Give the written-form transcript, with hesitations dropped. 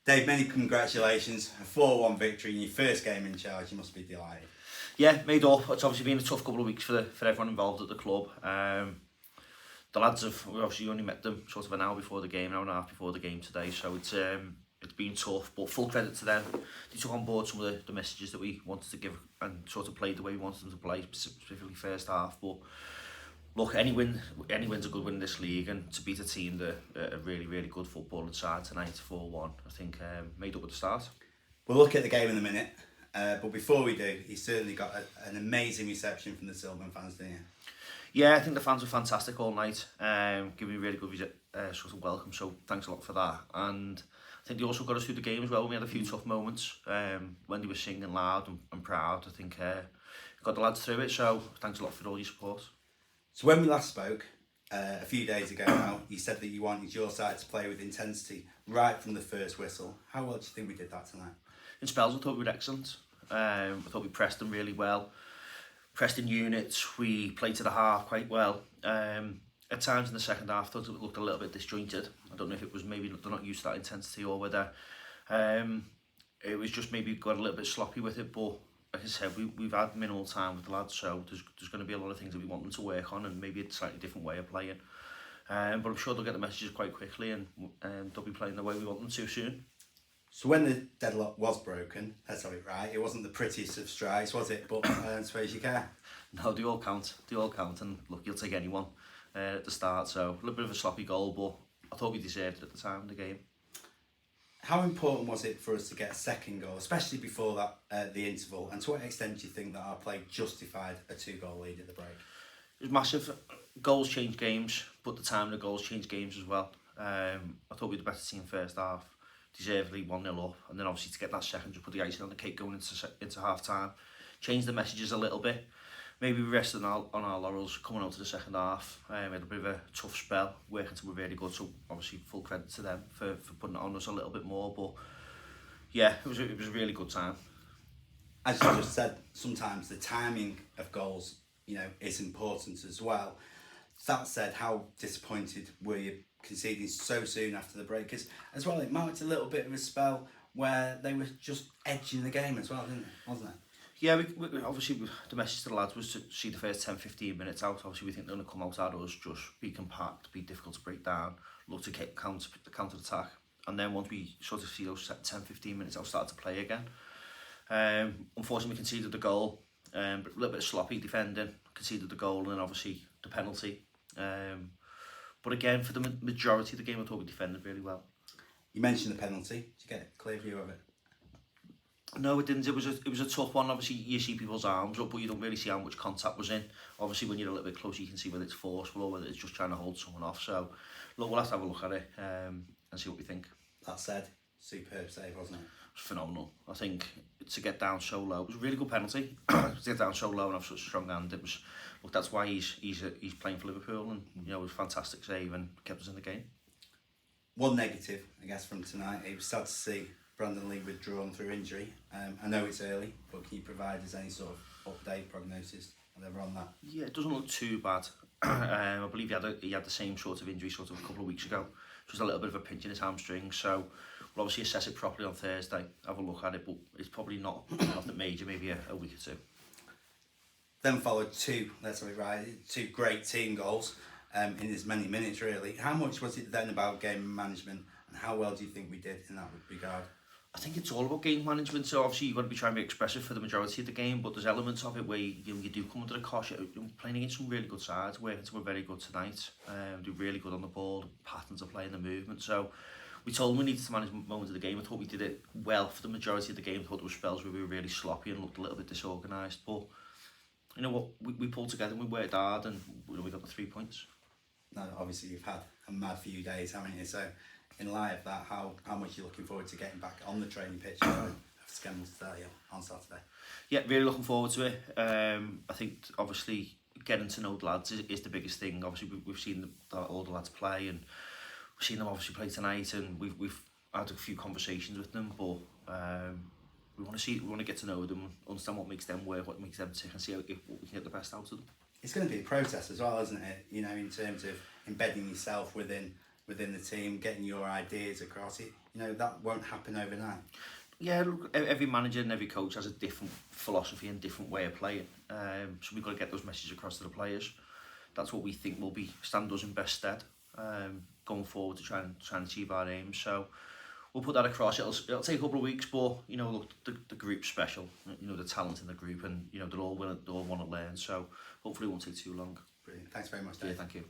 Dave, many congratulations. A 4-1 victory in your first game in charge. You must be delighted. Yeah, made up. It's obviously been a tough couple of weeks for everyone involved at the club. The lads we obviously only met them sort of an hour before the game, an hour and a half before the game today, so it's been tough, but full credit to them. They took on board some of the messages that we wanted to give and sort of played the way we wanted them to play, specifically first half. But look, any win's a good win in this league, and to beat a team that a really, really good footballing side tonight, 4-1, I think made up at the start. We'll look at the game in a minute, but before we do, you certainly got an amazing reception from the Silkmen fans, didn't you? Yeah, I think the fans were fantastic all night, giving me a really good sort of welcome, so thanks a lot for that. And I think they also got us through the game as well. We had a few tough moments when they were singing loud and proud. I think got the lads through it, so thanks a lot for all your support. So when we last spoke, a few days ago now, you said that you wanted your side to play with intensity right from the first whistle. How well do you think we did that tonight? In spells, I thought we were excellent. I thought we pressed them really well. Pressed in units, we played to the half quite well. At times in the second half, I thought it looked a little bit disjointed. I don't know if it was maybe they're not used to that intensity or whether it was just maybe got a little bit sloppy with it. But like I said, we've had minimal time with the lads, so there's going to be a lot of things that we want them to work on and maybe a slightly different way of playing. But I'm sure they'll get the messages quite quickly and they'll be playing the way we want them to soon. So when the deadlock was broken, let's have it right, it wasn't the prettiest of strikes, was it? But I don't suppose you care. No, they all count. They all count, and look, you'll take anyone at the start. So a little bit of a sloppy goal, but I thought we deserved it at the time of the game. How important was it for us to get a second goal, especially before that the interval? And to what extent do you think that our play justified a 2-goal lead at the break? It was massive. Goals change games, but the time of the goals change games as well. I thought we were the better team first half. Deservedly 1-0 up, and then obviously to get that second, just put the icing on the cake going into half time, change the messages a little bit. Maybe we rested on our laurels coming out to the second half. We had a bit of a tough spell, working to be really good, so obviously full credit to them for putting it on us a little bit more. But yeah, it was a really good time. As you just said, sometimes the timing of goals, is important as well. That said, how disappointed were you conceding so soon after the break? Because as well, it marked a little bit of a spell where they were just edging the game as well, wasn't it? Yeah, we obviously the message to the lads was to see the first 10-15 minutes out. Obviously we think they're going to come out at us, just be compact, be difficult to break down, look to counter attack, and then once we sort of see those 10-15 minutes out, start to play again. Unfortunately we conceded the goal, but a little bit sloppy defending, conceded the goal, and then obviously the penalty. But again, for the majority of the game, I thought we defended really well. You mentioned the penalty. Did you get a clear view of it? No, it didn't. It was a tough one. Obviously, you see people's arms up, but you don't really see how much contact was in. Obviously, when you're a little bit closer, you can see whether it's forceful or whether it's just trying to hold someone off. So, look, we'll have to have a look at it and see what we think. That said, superb save, wasn't it? It was phenomenal. I think to get down so low, it was a really good penalty. To get down so low and have such a strong hand, it was. Look, that's why he's playing for Liverpool, and it was a fantastic save and kept us in the game. One negative, I guess, from tonight, it was sad to see Brandon Lee withdrawn through injury. I know it's early, but can you provide us any sort of update, prognosis, whatever on that? Yeah, it doesn't look too bad. I believe he had the same sort of injury sort of a couple of weeks ago. Just a little bit of a pinch in his hamstring, so we'll obviously assess it properly on Thursday, have a look at it, but it's probably nothing major, maybe a week or two. Then followed two great team goals in as many minutes, really. How much was it then about game management, and how well do you think we did in that regard? I think it's all about game management, so obviously you've got to be trying to be expressive for the majority of the game, but there's elements of it where you do come under the cosh. You're playing against some really good sides, working to were very good tonight, do really good on the ball, the patterns of play and the movement, so we told them we needed to manage moments of the game. I thought we did it well for the majority of the game. I thought there were spells where we were really sloppy and looked a little bit disorganised, but you know what, we pulled together and we worked hard and we got the 3 points. Now, obviously you've had a mad few days, haven't you? So in light of that, how much are you looking forward to getting back on the training pitch after Scandals on Saturday? Yeah, really looking forward to it. I think obviously getting to know the lads is the biggest thing. Obviously we've seen all the lads play, and we've seen them obviously play tonight, and we've had a few conversations with them, but we want to get to know them, understand what makes them work, what makes them tick, and see if we can get the best out of them. It's going to be a process as well, isn't it? In terms of embedding yourself within within the team, getting your ideas across it. You know, that won't happen overnight. Yeah, look, every manager and every coach has a different philosophy and different way of playing. So we've got to get those messages across to the players. That's what we think will stand us in best stead going forward to try and achieve our aims. So we'll put that across. It'll take a couple of weeks, but you know, look, the group's special. You know, the talent in the group, and you know, they're all willing, they all want to learn. So hopefully, it won't take too long. Brilliant. Thanks very much, Dave. Yeah, thank you.